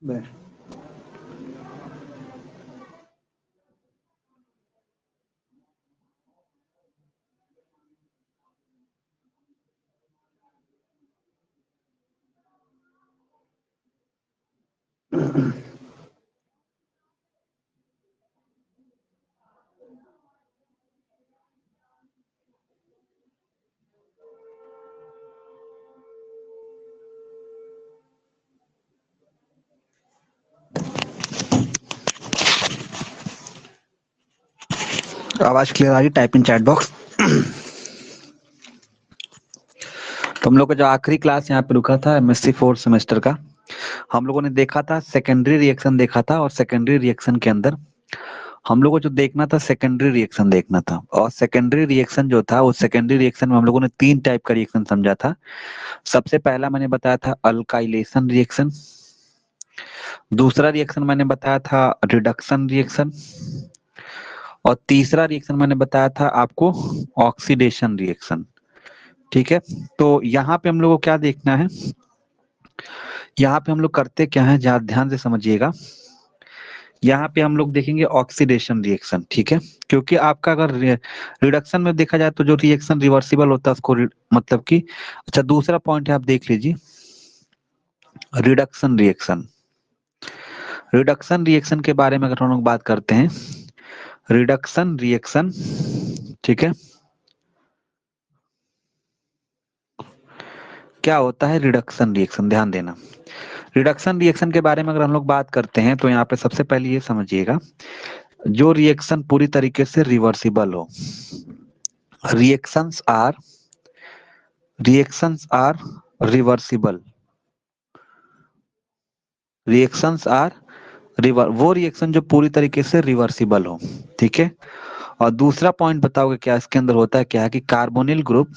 बे आवाज क्लियर आ रही? Type in chat box. तो हम लोग का जो आखिरी क्लास यहाँ पे रुका था एमएससी 4th सेमेस्टर का, हम लोगों ने देखा था सेकेंडरी रिएक्शन देखा था, और सेकेंडरी रिएक्शन के अंदर हम लोगों को जो देखना था सेकेंडरी रिएक्शन देखना था। और सेकेंडरी रिएक्शन जो था उस सेकेंडरी रिएक्शन में हम लोगों ने 3 टाइप का रिएक्शन समझा था। सबसे पहला मैंने बताया था अल्काइलेशन रिएक्शन, दूसरा रिएक्शन मैंने बताया था रिडक्शन रिएक्शन, और तीसरा रिएक्शन मैंने बताया था आपको ऑक्सीडेशन रिएक्शन। ठीक है, तो यहाँ पे हम लोग को क्या देखना है, यहाँ पे हम लोग करते क्या है, जहाँ ध्यान से समझिएगा। यहाँ पे हम लोग देखेंगे ऑक्सीडेशन रिएक्शन। ठीक है, क्योंकि आपका अगर रिडक्शन में देखा जाए तो जो रिएक्शन रिवर्सिबल होता है उसको मतलब कि अच्छा, दूसरा पॉइंट है आप देख लीजिए, रिडक्शन रिएक्शन। रिडक्शन रिएक्शन के बारे में अगर हम लोग बात करते हैं, रिडक्शन रिएक्शन, ठीक है, क्या होता है रिडक्शन रिएक्शन, ध्यान देना। रिडक्शन रिएक्शन के बारे में अगर हम लोग बात करते हैं तो यहाँ पे सबसे पहले ये समझिएगा, जो रिएक्शन पूरी तरीके से रिवर्सिबल हो, reactions are reversible, reactions are वो रिएक्शन जो पूरी तरीके से रिवर्सिबल हो। ठीक है, और दूसरा पॉइंट बताओगे क्या इसके अंदर होता है, क्या है कि carbonyl group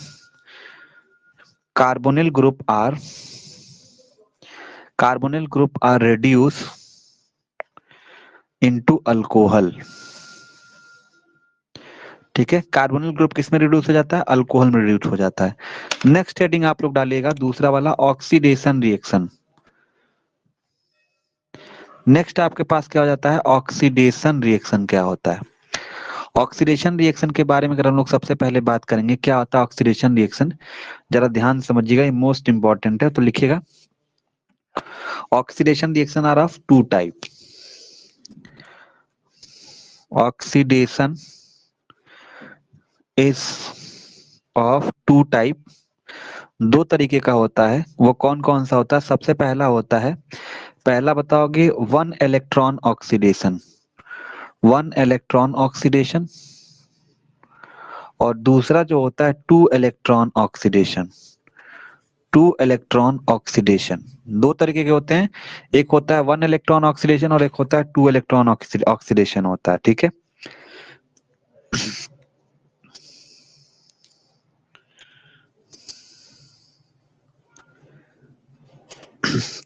are reduce into alcohol. ठीक है, कार्बोनिल ग्रुप किस में रिड्यूस हो जाता है, अल्कोहल में रिड्यूस हो जाता है। नेक्स्ट हेडिंग आप लोग डालिएगा दूसरा वाला ऑक्सीडेशन रिएक्शन। नेक्स्ट आपके पास क्या हो जाता है, ऑक्सीडेशन रिएक्शन क्या होता है। ऑक्सीडेशन रिएक्शन के बारे में अगर हम लोग सबसे पहले बात करेंगे, क्या होता है ऑक्सीडेशन रिएक्शन, जरा ध्यान समझिएगा, ये मोस्ट इंपॉर्टेंट है, तो लिखिएगा oxidation reaction are of 2 type. Oxidation is of 2 type, 2 तरीके का होता है। वो कौन कौन सा होता है, सबसे पहला होता है, पहला बताओगे 1 इलेक्ट्रॉन ऑक्सीडेशन, 1 इलेक्ट्रॉन ऑक्सीडेशन, और दूसरा जो होता है 2 इलेक्ट्रॉन ऑक्सीडेशन। 2 इलेक्ट्रॉन ऑक्सीडेशन 2 तरीके के होते हैं, एक होता है 1 इलेक्ट्रॉन ऑक्सीडेशन और एक होता है 2 इलेक्ट्रॉन ऑक्सीडेशन होता है। ठीक है,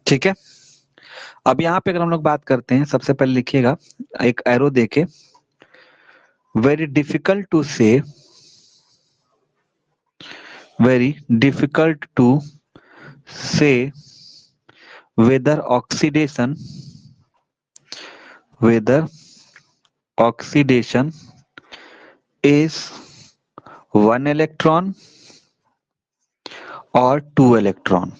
ठीक है। अब यहाँ पे अगर हम लोग बात करते हैं, सबसे पहले लिखिएगा एक एरो देके, वेरी डिफिकल्ट टू से, very difficult to say whether oxidation is 1 electron or 2 electron।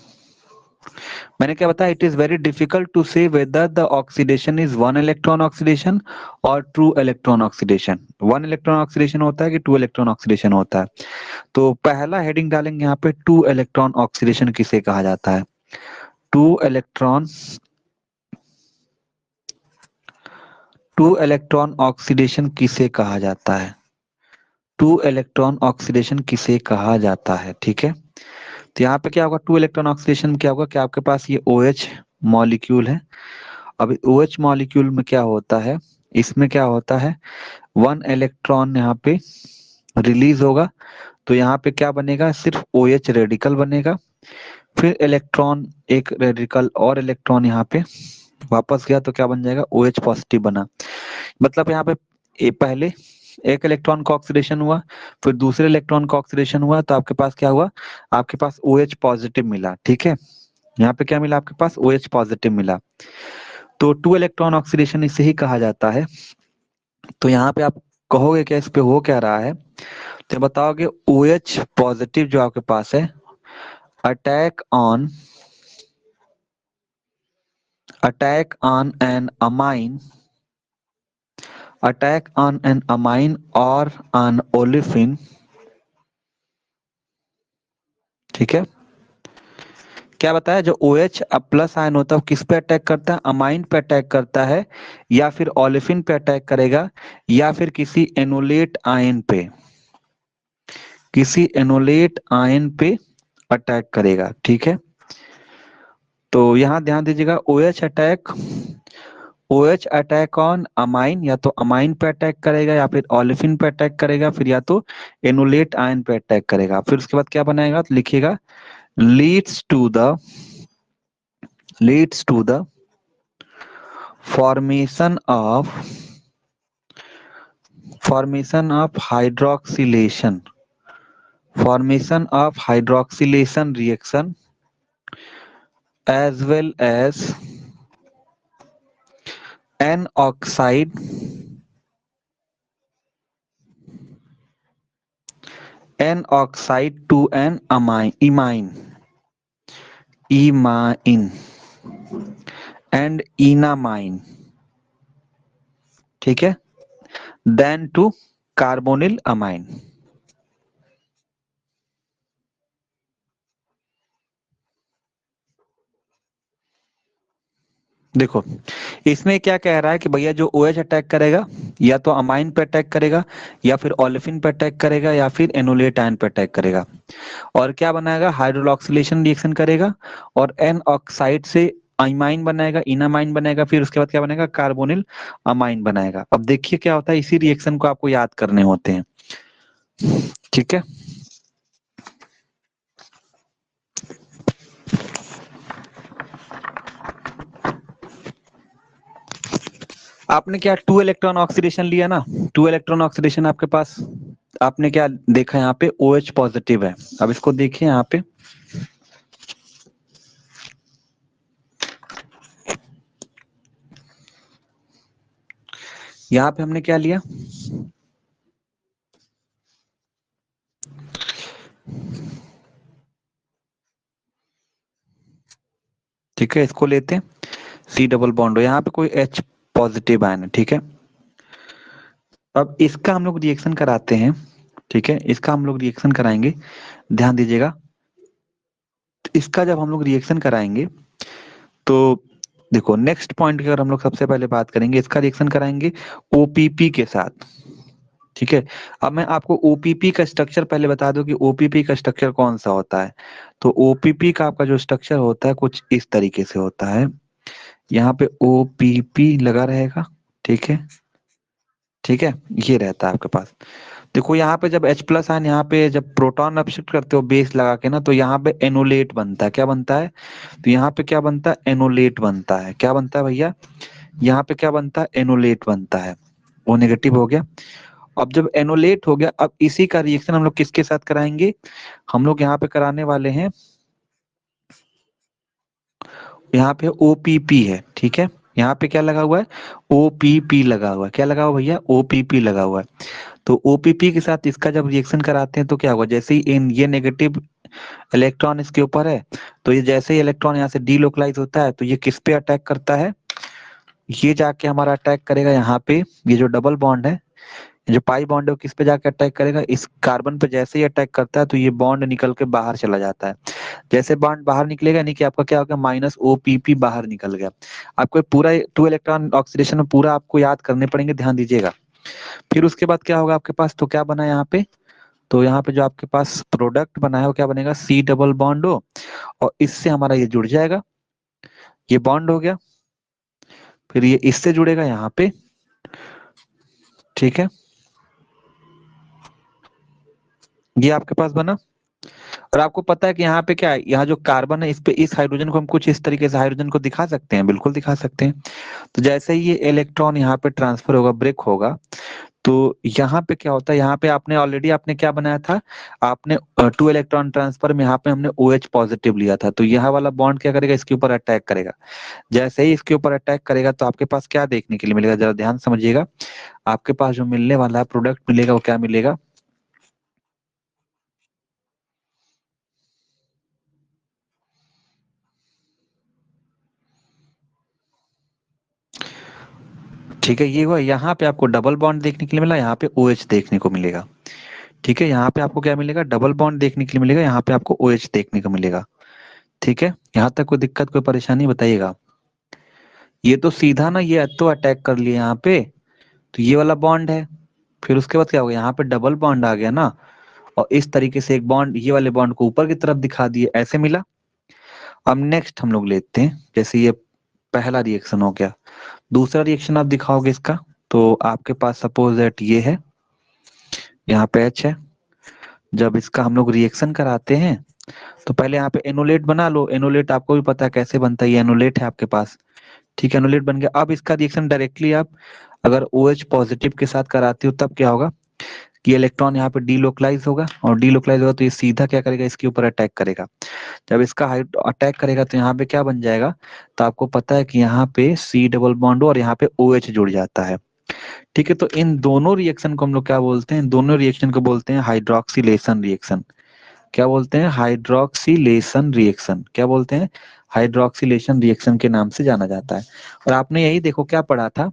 मैंने क्या बताया, it is very difficult to say whether the oxidation is 1 electron oxidation और 2 इलेक्ट्रॉन ऑक्सीडेशन। 1 इलेक्ट्रॉन ऑक्सीडेशन होता है कि 2 इलेक्ट्रॉन ऑक्सीडेशन होता है। तो पहला हेडिंग डालेंगे यहाँ पे, 2 इलेक्ट्रॉन ऑक्सीडेशन किसे कहा जाता है। 2 इलेक्ट्रॉन ऑक्सीडेशन किसे कहा जाता है, 2 इलेक्ट्रॉन ऑक्सीडेशन किसे कहा जाता है। ठीक है, तो यहाँ पे क्या होगा, 2 इलेक्ट्रॉन ऑक्सीडेशन में क्या होगा कि आपके पास ये OH मॉलिक्यूल है। अब OH मॉलिक्यूल में क्या होता है, इसमें क्या होता है, 1 इलेक्ट्रॉन यहाँ पे रिलीज होगा, तो यहाँ पे क्या बनेगा, सिर्फ OH रेडिकल बनेगा। फिर इलेक्ट्रॉन, एक रेडिकल और इलेक्ट्रॉन यहाँ पे वापस गया तो क्या बन जाएगा, OH पॉजिटिव बना। मतलब यहाँ पे पहले एक इलेक्ट्रॉन का ऑक्सीडेशन हुआ, फिर दूसरे इलेक्ट्रॉन का ऑक्सीडेशन हुआ, तो आपके पास क्या हुआ, आपके पास OH पॉजिटिव मिला। ठीक है, यहाँ पे क्या मिला, आपके पास OH पॉजिटिव मिला। तो टू इलेक्ट्रॉन ऑक्सीडेशन इसे ही कहा जाता है। तो यहाँ पे आप कहोगे क्या, इस पे हो क्या रहा है, तो बताओगे OH पॉजिटिव जो आपके पास है, attack on an amine, attack on an amine और ऑन ओलिफिन, ठीक है। क्या बताया, जो OH प्लस आयन होता है वो किस पे अटैक करता है, अमाइन पे अटैक करता है, या फिर ओलिफिन पे अटैक करेगा, या फिर किसी एनोलेट आयन पे, किसी एनोलेट आयन पे अटैक करेगा, ठीक है। तो यहाँ ध्यान दीजिएगा, OH अटैक ऑन अमाइन, या तो अमाइन पे अटैक करेगा, या फिर ओलिफिन पे अटैक करेगा, फिर या तो एनोलेट आयन पे अटैक करेगा। फिर उसके बाद क्या बनाएगा, तो लिखिएगा leads to the formation of hydroxylation reaction, as well as an oxide to an imine and enamine, ठीक है, then to carbonyl amine। देखो इसमें क्या कह रहा है कि भैया जो OH अटैक करेगा, या तो अमाइन पे अटैक करेगा, या फिर ओलिफिन पे अटैक करेगा, या फिर एनोलेट आयन पे अटैक करेगा, और क्या बनाएगा, हाइड्रोक्सिलेशन रिएक्शन करेगा, और एन ऑक्साइड से इमाइन बनाएगा, इनामाइन बनाएगा, फिर उसके बाद क्या बनेगा, कार्बोनिल अमाइन बनाएगा। अब देखिए क्या होता है, इसी रिएक्शन को आपको याद करने होते हैं, ठीक है। आपने क्या टू इलेक्ट्रॉन ऑक्सीडेशन लिया ना, टू इलेक्ट्रॉन ऑक्सीडेशन आपके पास, आपने क्या देखा यहाँ पे, OH पॉजिटिव है। अब इसको देखिए यहाँ पे, यहाँ पे हमने क्या लिया, ठीक है, इसको लेते हैं C डबल बॉन्ड, यहाँ पे कोई H पॉजिटिव आयन है, ठीक है। अब इसका हम लोग रिएक्शन कराते हैं, ठीक है, इसका हम लोग रिएक्शन कराएंगे, ध्यान दीजिएगा। इसका जब हम लोग रिएक्शन कराएंगे, तो देखो नेक्स्ट पॉइंट की अगर हम लोग सबसे पहले बात करेंगे, इसका रिएक्शन कराएंगे OPP के साथ, ठीक है। अब मैं आपको OPP का स्ट्रक्चर पहले बता दूं कि OPP का स्ट्रक्चर कौन सा होता है। तो OPP का आपका जो स्ट्रक्चर होता है कुछ इस तरीके से होता है, यहाँ पे OPP लगा रहेगा, ठीक है, ठीक है, ये रहता है आपके पास। देखो यहाँ पे जब H प्लस आयन, यहाँ पे जब प्रोटॉन अपशिफ्ट करते हो बेस लगा के ना, तो यहाँ पे एनोलेट बनता है, क्या बनता है, तो यहाँ पे क्या बनता है, एनोलेट बनता है। क्या बनता है भैया, यहाँ पे क्या बनता है, एनोलेट बनता है। वो नेगेटिव हो गया। अब जब एनोलेट हो गया, अब इसी का रिएक्शन हम लोग किसके साथ कराएंगे, हम लोग यहाँ पे कराने वाले हैं, यहाँ पे OPP है, ठीक है, यहाँ पे क्या लगा हुआ है, OPP लगा हुआ है। क्या लगा हुआ भैया, OPP लगा हुआ है। तो OPP के साथ इसका जब रिएक्शन कराते हैं तो क्या होगा, जैसे ही इन ये नेगेटिव इलेक्ट्रॉन इसके ऊपर है, तो ये जैसे ही इलेक्ट्रॉन यहाँ से डीलोकलाइज होता है, तो ये किस पे अटैक करता है, ये जाके हमारा अटैक करेगा यहाँ पे, ये जो डबल बॉन्ड है, जो पाई बॉन्ड है वो किस पे जाके अटैक करेगा, इस कार्बन पे जैसे ही अटैक करता है तो ये बॉन्ड निकल के बाहर चला जाता है। जैसे बॉन्ड बाहर निकलेगा, यानी कि आपका क्या होगा, -OPP बाहर निकल गया। आपको पूरा टू इलेक्ट्रॉन ऑक्सीडेशन में पूरा आपको याद करने पड़ेंगे, ध्यान दीजिएगा। फिर उसके बाद क्या होगा आपके पास, तो क्या बना यहाँ पे, तो यहाँ पे जो आपके पास प्रोडक्ट बना है वो क्या बनेगा, C डबल बॉन्ड हो, और इससे हमारा ये जुड़ जाएगा, ये बॉन्ड हो गया, फिर ये इससे जुड़ेगा यहाँ पे, ठीक है, ये आपके पास बना। और आपको पता है कि यहाँ पे क्या है, यहाँ जो कार्बन है इस पे, इस हाइड्रोजन को हम कुछ इस तरीके से हाइड्रोजन को दिखा सकते हैं, बिल्कुल दिखा सकते हैं। तो जैसे ही ये इलेक्ट्रॉन यहाँ पे ट्रांसफर होगा, ब्रेक होगा, तो यहाँ पे क्या होता है, यहाँ पे आपने ऑलरेडी आपने क्या बनाया था, आपने 2 इलेक्ट्रॉन ट्रांसफर में यहाँ पे हमने OH पॉजिटिव लिया था, तो यह वाला बॉन्ड क्या करेगा, इसके ऊपर अटैक करेगा। जैसे ही इसके ऊपर अटैक करेगा तो आपके पास क्या देखने के लिए मिलेगा, जरा ध्यान समझिएगा। आपके पास जो मिलने वाला है प्रोडक्ट मिलेगा, वो क्या मिलेगा, ठीक है। ये हुआ, यहाँ पे आपको डबल बॉन्ड देखने के लिए मिला, यहाँ पे OH देखने को मिलेगा। ठीक है, यहाँ पे आपको क्या मिलेगा, डबल बॉन्ड देखने के लिए मिलेगा, यहाँ पे आपको OH देखने को मिलेगा। ठीक है, यहाँ तक कोई दिक्कत कोई परेशानी बताइएगा। ये तो सीधा ना, ये तो अटैक कर लिया यहाँ पे, तो ये वाला बॉन्ड है। फिर उसके बाद क्या हो गया, यहाँ पे डबल बॉन्ड आ गया ना, और इस तरीके से एक बॉन्ड, ये वाले बॉन्ड को ऊपर की तरफ दिखा दिए, ऐसे मिला। अब नेक्स्ट हम लोग लेते हैं, जैसे ये पहला रिएक्शन हो गया, दूसरा रिएक्शन आप दिखाओगे इसका। तो आपके पास सपोज दैट ये है, यहाँ पे H है। जब इसका हम लोग रिएक्शन कराते हैं तो पहले यहाँ पे एनोलेट बना लो। एनोलेट आपको भी पता है कैसे बनता है, ये एनोलेट है आपके पास। ठीक है, एनोलेट बन गया। अब इसका रिएक्शन डायरेक्टली आप अगर OH पॉजिटिव के साथ कराते हो तब क्या होगा कि इलेक्ट्रॉन यहाँ पे डीलोकलाइज होगा, और डीलोकलाइज होगा तो ये सीधा क्या करेगा, इसके ऊपर अटैक करेगा। जब इसका हाइट अटैक करेगा तो यहाँ पे क्या बन जाएगा, तो आपको पता है कि यहाँ पे C डबल बॉन्ड और यहाँ पे OH जुड़ जाता है। ठीक है, तो इन दोनों रिएक्शन को हम लोग क्या बोलते हैं, इन दोनों रिएक्शन को बोलते हैं हाइड्रोक्सिलेशन रिएक्शन। क्या बोलते हैं, हाइड्रोक्सिलेशन रिएक्शन। क्या बोलते हैं, हाइड्रोक्सिलेशन रिएक्शन के नाम से जाना जाता है। और आपने यही देखो क्या पढ़ा था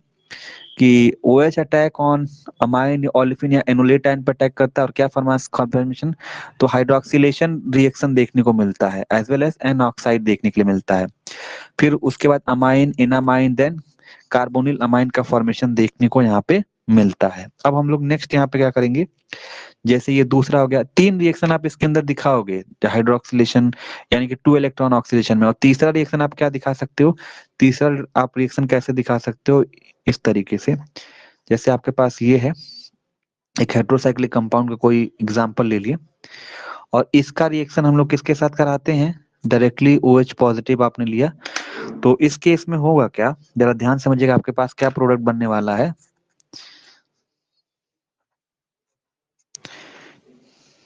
कि OH attack on amine olefin या एनोलेट आयन पर अटैक करता है, और क्या फॉर्मेशन, तो हाइड्रोक्सिलेशन रिएक्शन देखने को मिलता है, as well as an oxide देखने के लिए मिलता है। फिर उसके बाद amine, enamine, then carbonyl amine का फॉर्मेशन देखने को यहाँ पे मिलता है। अब हम लोग नेक्स्ट यहाँ पे क्या करेंगे, जैसे ये दूसरा हो गया, 3 रिएक्शन आप इसके अंदर दिखाओगे हाइड्रोक्सिलेशन यानी कि 2 इलेक्ट्रॉन ऑक्सीडेशन में, और तीसरा रिएक्शन आप क्या दिखा सकते हो, तीसरा आप रिएक्शन कैसे दिखा सकते हो, इस तरीके से। जैसे आपके पास ये है एक हेट्रोसाइक्लिक कंपाउंड का कोई एग्जांपल ले लिए, और इसका रिएक्शन हम लोग किसके साथ कराते हैं, डायरेक्टली OH पॉजिटिव आपने लिया। तो इस केस में होगा क्या, जरा ध्यान समझिएगा, आपके पास क्या प्रोडक्ट बनने वाला है।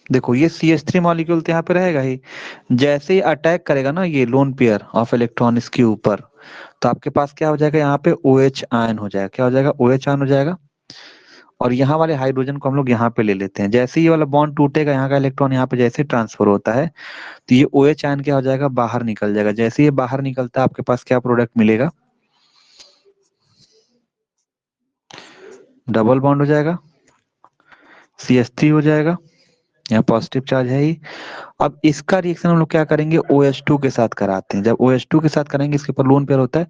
देखो ये CH3 मॉलिक्यूल तो यहाँ पे रहेगा ही, जैसे ही अटैक करेगा ना ये लोन पेयर ऑफ इलेक्ट्रॉन इसके ऊपर, तो आपके पास क्या हो जाएगा, यहाँ पे OH आयन हो जाएगा। क्या हो जाएगा, OH आयन हो जाएगा। और यहाँ वाले हाइड्रोजन को हम लोग यहाँ पे ले लेते हैं, जैसे ही ये वाला बॉन्ड टूटेगा, यहाँ का इलेक्ट्रॉन यहाँ पे जैसे ट्रांसफर होता है, तो ये OH आयन क्या हो जाएगा, बाहर निकल जाएगा। जैसे ये बाहर निकलता है आपके पास क्या प्रोडक्ट मिलेगा, डबल बॉन्ड हो जाएगा, CH3 हो जाएगा, यहाँ पॉजिटिव चार्ज है ही। अब इसका रिएक्शन हम लोग क्या करेंगे, OH2 के साथ कराते हैं। जब OH2 के साथ करेंगे, इसके ऊपर लोन पेयर होता है,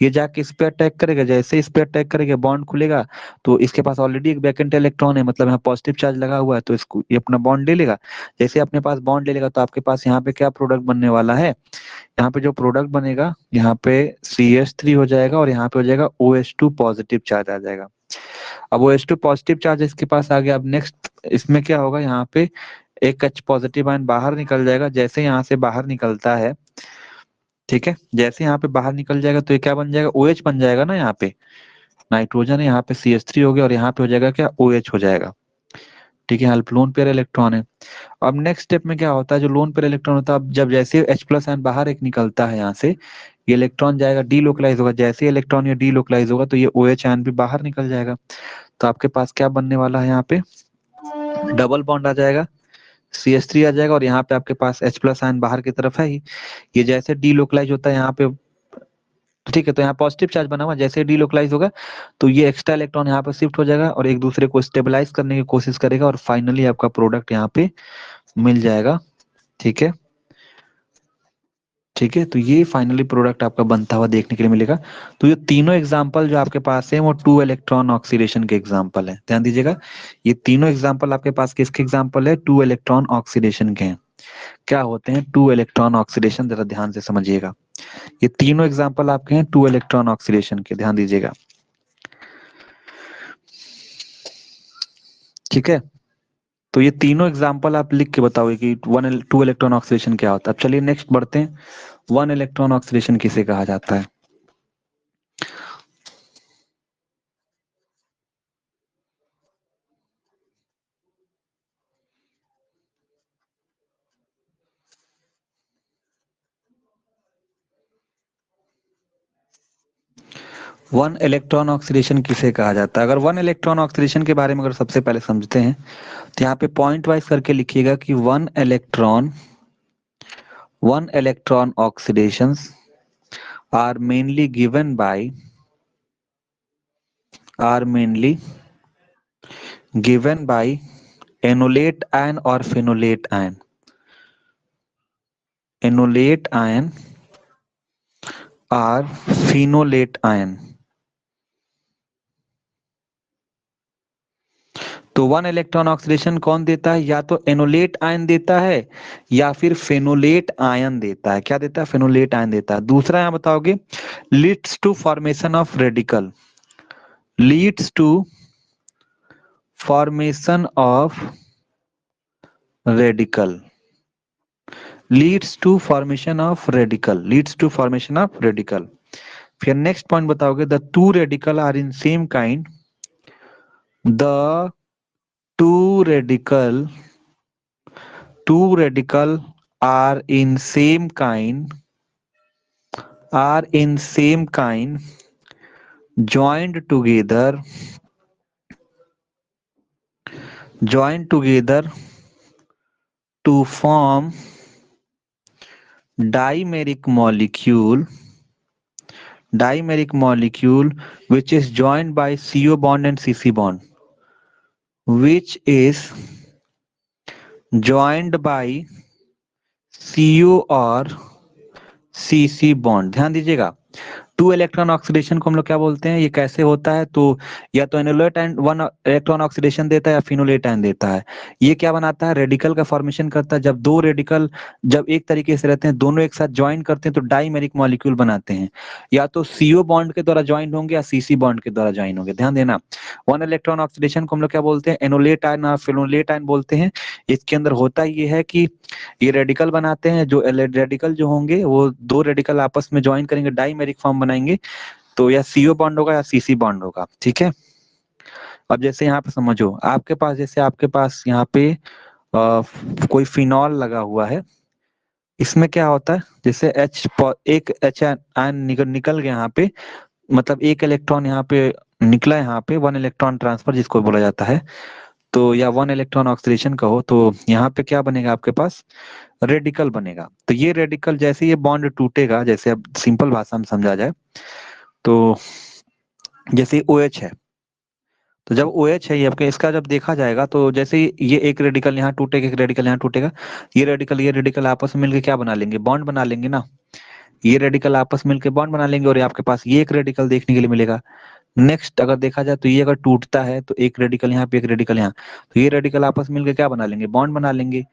ये जाके इस पे अटैक करेगा। जैसे इस पे अटैक करेगा, बॉन्ड खुलेगा, तो इसके पास ऑलरेडी एक वैकेंट इलेक्ट्रॉन है, मतलब यहाँ पॉजिटिव चार्ज लगा हुआ है, तो इसको ये अपना बॉन्ड ले लेगा। जैसे अपने पास बॉन्ड ले लेगा तो आपके पास यहाँ पे क्या प्रोडक्ट बनने वाला है, यहाँ पे जो प्रोडक्ट बनेगा, यहाँ पे CH3 हो जाएगा, और यहाँ पे हो जाएगा OH2 पॉजिटिव चार्ज आ जाएगा। अब OH2 पॉजिटिव चार्ज इसके पास आ गया। अब नेक्स्ट इसमें क्या होगा, यहाँ पे एक H पॉजिटिव आयन बाहर निकल जाएगा। जैसे यहाँ से बाहर निकलता है, ठीक है, जैसे यहाँ पे बाहर निकल जाएगा तो ये क्या बन जाएगा, OH बन जाएगा ना, यहाँ पे नाइट्रोजन है, यहाँ पे CH3 हो गया, और यहाँ पे हो जाएगा क्या, OH हो जाएगा। ठीक है, यहाँ लोन पेयर इलेक्ट्रॉन है। अब नेक्स्ट स्टेप में क्या होता है, जो लोन पेयर इलेक्ट्रॉन होता है, अब जब जैसे H प्लस आयन बाहर एक निकलता है यहाँ से, ये इलेक्ट्रॉन जाएगा डीलोकलाइज होगा। जैसे इलेक्ट्रॉन ये डीलोकलाइज होगा तो ये OH आयन भी बाहर निकल जाएगा। तो आपके पास क्या बनने वाला है, यहाँ पे डबल बॉन्ड आ जाएगा, CH3 आ जाएगा, और यहाँ पे आपके पास H प्लस आयन बाहर की तरफ है ही। ये जैसे डीलोकलाइज होता है यहाँ पे, ठीक है, तो यहाँ पॉजिटिव चार्ज बना हुआ, जैसे डीलोकलाइज होगा तो ये एक्स्ट्रा इलेक्ट्रॉन यहाँ पे शिफ्ट हो जाएगा और एक दूसरे को स्टेबलाइज करने की कोशिश करेगा, और फाइनली आपका प्रोडक्ट यहाँ पे मिल जाएगा। ठीक है, ठीक है, तो ये फाइनली प्रोडक्ट आपका बनता हुआ देखने के लिए मिलेगा। तो ये तीनों एग्जांपल जो आपके पास है वो 2 इलेक्ट्रॉन ऑक्सीडेशन के एग्जांपल है, ध्यान दीजिएगा। ये तीनों एग्जांपल आपके पास किसके एग्जांपल है, 2 इलेक्ट्रॉन ऑक्सीडेशन के हैं। क्या होते हैं 2 इलेक्ट्रॉन ऑक्सीडेशन, जरा ध्यान से समझिएगा। ये तीनों एग्जांपल आपके हैं 2 इलेक्ट्रॉन ऑक्सीडेशन के, ध्यान दीजिएगा। ठीक है, तो ये तीनों एग्जांपल आप लिख के बताओगे कि 2 इलेक्ट्रॉन ऑक्सीडेशन क्या होता है। अब चलिए नेक्स्ट बढ़ते हैं, 1 इलेक्ट्रॉन ऑक्सीडेशन किसे कहा जाता है। वन इलेक्ट्रॉन ऑक्सीडेशन किसे कहा जाता है? अगर वन इलेक्ट्रॉन ऑक्सीडेशन के बारे में अगर सबसे पहले समझते हैं तो यहाँ पे पॉइंट वाइज करके लिखिएगा कि one electron oxidations are mainly given by enolate ion or phenolate ion. Enolate ion or phenolate ion. तो वन इलेक्ट्रॉन ऑक्सीडेशन कौन देता है? या तो एनोलेट आयन देता है या फिर फेनोलेट आयन देता है। क्या देता है? फेनोलेट आयन देता है। दूसरा यहां बताओगे, leads to formation of radical. Leads to formation of radical. Leads to formation of radical. Leads to formation of radical. फिर नेक्स्ट पॉइंट बताओगे, the two radical are in same kind. The two radical are in same kind joined together to form dimeric molecule which is joined by CO bond and CC bond, which is joined by CO और CC bond. ध्यान दीजिएगा, two electron oxidation को हम लोग क्या बोलते हैं? ये कैसे होता है? तो या तो enolate ion one electron oxidation देता है या फिनोलेट आयन देता है। ये क्या बनाता है? रेडिकल का फॉर्मेशन करता है। जब दो रेडिकल जब एक तरीके से रहते हैं, दोनों एक साथ ज्वाइन करते हैं तो डाइमेरिक मॉलिक्यूल बनाते हैं। या तो सीओ बॉन्ड के द्वारा ज्वाइन होंगे या सीसी बॉन्ड के द्वारा ज्वाइन होंगे। ध्यान देना, वन इलेक्ट्रॉन ऑक्सीडेशन को हम लोग क्या बोलते हैं? एनोलेट आयन और फिनोलेट आयन बोलते हैं। इसके अंदर होता ये है कि ये रेडिकल बनाते हैं। जो रेडिकल जो होंगे वो दो रेडिकल आपस में ज्वाइन करेंगे, डाइमेरिक फॉर्म बनाएंगे। तो या सीओ बॉन्ड होगा या सीसी बॉन्ड होगा। ठीक है, अब जैसे यहाँ पे समझो, आपके पास यहाँ पे कोई फिनॉल लगा हुआ है। इसमें क्या होता है? जैसे एक एच आयन निकल गया यहाँ पे, मतलब एक इलेक्ट्रॉन यहाँ पे निकला, यहाँ पे वन इलेक्ट्रॉन ट्रांसफर जिसको बोला जाता है, तो या वन इलेक्ट्रॉन ऑक्सीडेशन कहो। तो यहाँ पे क्या बनेगा? आपके पास रेडिकल बनेगा। तो ये रेडिकल जैसे ये बॉन्ड टूटेगा, जैसे अब सिंपल भाषा में समझा जाए तो जैसे OH है, तो जब OH है ये आपके, इसका जब देखा जाएगा तो जैसे ये एक रेडिकल यहाँ टूटेगा, एक रेडिकल यहाँ टूटेगा, ये रेडिकल आपस में मिलकर क्या बना लेंगे? बॉन्ड बना लेंगे ना। ये रेडिकल आपस में मिलकर बॉन्ड बना लेंगे और ये आपके पास ये एक रेडिकल देखने के लिए मिलेगा। नेक्स्ट अगर देखा जाए तो ये अगर टूटता है तो एक रेडिकल यहाँ पे, एक रेडिकल यहाँ, तो ये रेडिकल आपस में मिलकर क्या बना लेंगे? बॉन्ड बना लेंगे।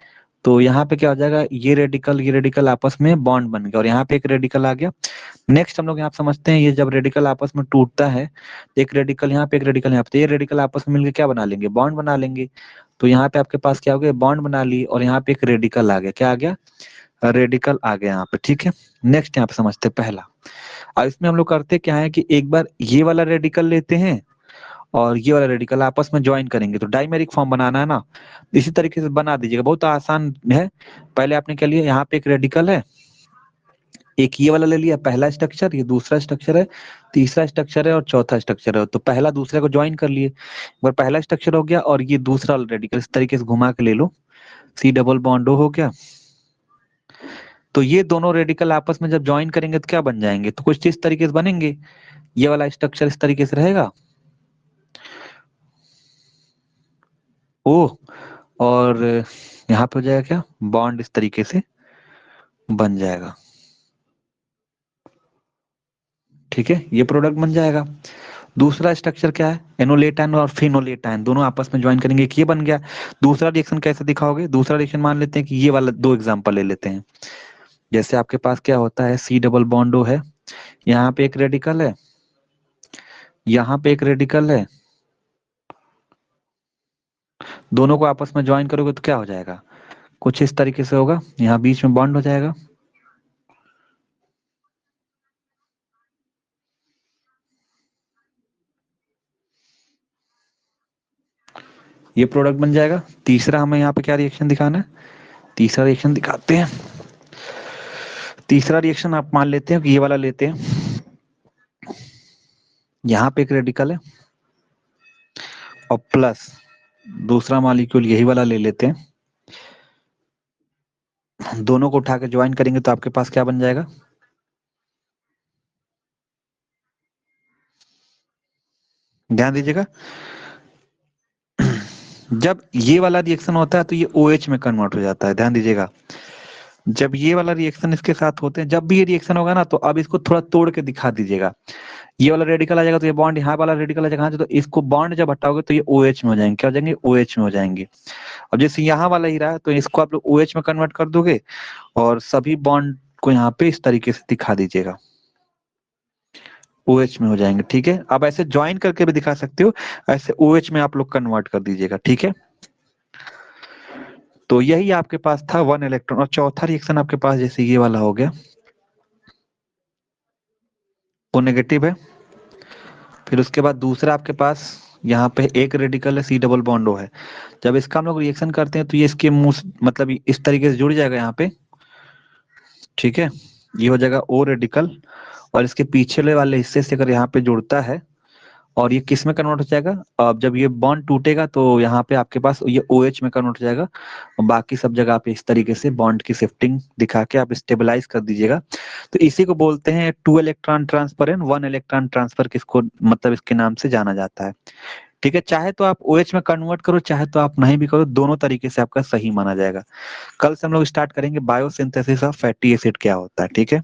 तो यहाँ पे क्या हो जाएगा? ये रेडिकल आपस में बॉन्ड बन गया और यहाँ पे एक रेडिकल आ गया। नेक्स्ट हम लोग यहाँ समझते हैं, ये जब रेडिकल आपस में टूटता है, एक रेडिकल यहाँ पे, एक रेडिकल यहाँ पे, तो ये रेडिकल आपस में मिलकर क्या बना लेंगे? बॉन्ड बना लेंगे। तो यहाँ पे आपके पास क्या हो गया? बॉन्ड बना ली और यहाँ पे एक रेडिकल आ गया। क्या आ गया? रेडिकल आ गया यहाँ पे। ठीक है, नेक्स्ट यहाँ पे समझते हैं पहला। अब इसमें हम लोग करते क्या है कि एक बार ये वाला रेडिकल लेते हैं और ये वाला रेडिकल आपस में ज्वाइन करेंगे, तो डाइमेरिक फॉर्म बनाना है ना, इसी तरीके से बना दीजिएगा, बहुत आसान है। पहले आपने क्या लिया? यहाँ पे एक रेडिकल है, एक ये वाला ले लिया, पहला स्ट्रक्चर, ये दूसरा स्ट्रक्चर है, तीसरा स्ट्रक्चर है और चौथा स्ट्रक्चर है। तो पहला दूसरे को ज्वाइन कर लिए, एक बार पहला स्ट्रक्चर हो गया और ये दूसरा रेडिकल इस तरीके से घुमा के ले लो, C डबल बॉन्ड हो गया। तो ये दोनों रेडिकल आपस में जब ज्वाइन करेंगे तो क्या बन जाएंगे? तो कुछ इस तरीके से बनेंगे। ये वाला स्ट्रक्चर इस तरीके से रहेगा, ओ, और यहाँ पे हो जाएगा क्या? बॉन्ड इस तरीके से बन जाएगा। ठीक है, ये प्रोडक्ट बन जाएगा। दूसरा स्ट्रक्चर क्या है? एनोलेटाइन और फिनोलेटाइन दोनों आपस में ज्वाइन करेंगे, ये बन गया। दूसरा रिएक्शन कैसे दिखाओगे? दूसरा रिएक्शन मान लेते हैं कि ये वाला दो एग्जांपल ले लेते हैं। जैसे आपके पास क्या होता है? C डबल बॉन्डो है, यहाँ पे एक रेडिकल है, यहाँ पे एक रेडिकल है, दोनों को आपस में ज्वाइन करोगे तो क्या हो जाएगा? कुछ इस तरीके से होगा, यहाँ बीच में बॉन्ड हो जाएगा। ये प्रोडक्ट बन जाएगा। तीसरा हमें यहाँ पे क्या रिएक्शन दिखाना है? तीसरा रिएक्शन दिखाते हैं। तीसरा रिएक्शन आप मान लेते हैं कि ये वाला लेते हैं, यहाँ पे एक रेडिकल है और प्लस दूसरा मॉलिक्यूल यही वाला ले लेते हैं, दोनों को उठा के ज्वाइन करेंगे तो आपके पास क्या बन जाएगा, ध्यान दीजिएगा। जब ये वाला रिएक्शन होता है तो ये OH में कन्वर्ट हो जाता है, ध्यान दीजिएगा। जब ये वाला रिएक्शन इसके साथ होते हैं, जब भी ये रिएक्शन होगा ना, तो अब इसको थोड़ा तोड़ के दिखा दीजिएगा। ये वाला रेडिकल आ जाएगा तो ये बॉन्ड, यहाँ वाला रेडिकल आ जाएगा यहाँ से, तो इसको बॉन्ड जब हटाओगे तो ये OH में हो जाएंगे, क्या हो जाएंगे, OH में हो जाएंगे। अब जैसे यहाँ वाला ही रहा तो इसको आप लोग OH में कन्वर्ट कर दोगे और सभी बॉन्ड को यहाँ पे इस तरीके से दिखा दीजिएगा, OH में हो जाएंगे। ठीक है, अब ऐसे ज्वाइन करके भी दिखा सकते हो, ऐसे OH में आप लोग कन्वर्ट कर दीजिएगा। ठीक है, तो यही आपके पास था 1 इलेक्ट्रॉन। और चौथा रिएक्शन आपके पास जैसे ये वाला हो गया, वो नेगेटिव है। फिर उसके बाद दूसरा आपके पास यहाँ पे एक रेडिकल है, C डबल बॉन्ड O है। जब इसका हम लोग रिएक्शन करते हैं तो ये इसके मुंह मतलब इस तरीके से जुड़ जाएगा यहाँ पे। ठीक है, ये हो जाएगा O रेडिकल, और इसके पिछले वाले हिस्से से अगर यहाँ पे जुड़ता है और ये किस में कन्वर्ट हो जाएगा, अब जब ये बॉन्ड टूटेगा तो यहाँ पे आपके पास ये OH में कन्वर्ट हो जाएगा, और बाकी सब जगह आप इस तरीके से बॉन्ड की शिफ्टिंग दिखा के आप स्टेबलाइज कर दीजिएगा। तो इसी को बोलते हैं 2 electron transfer and 1 electron transfer, किसको मतलब इसके नाम से जाना जाता है। ठीक है, चाहे तो आप OH में कन्वर्ट करो, चाहे तो आप नहीं भी करो, दोनों तरीके से आपका सही माना जाएगा। कल से हम लोग स्टार्ट करेंगे बायोसिंथेसिस ऑफ फैटी एसिड क्या होता है। ठीक है,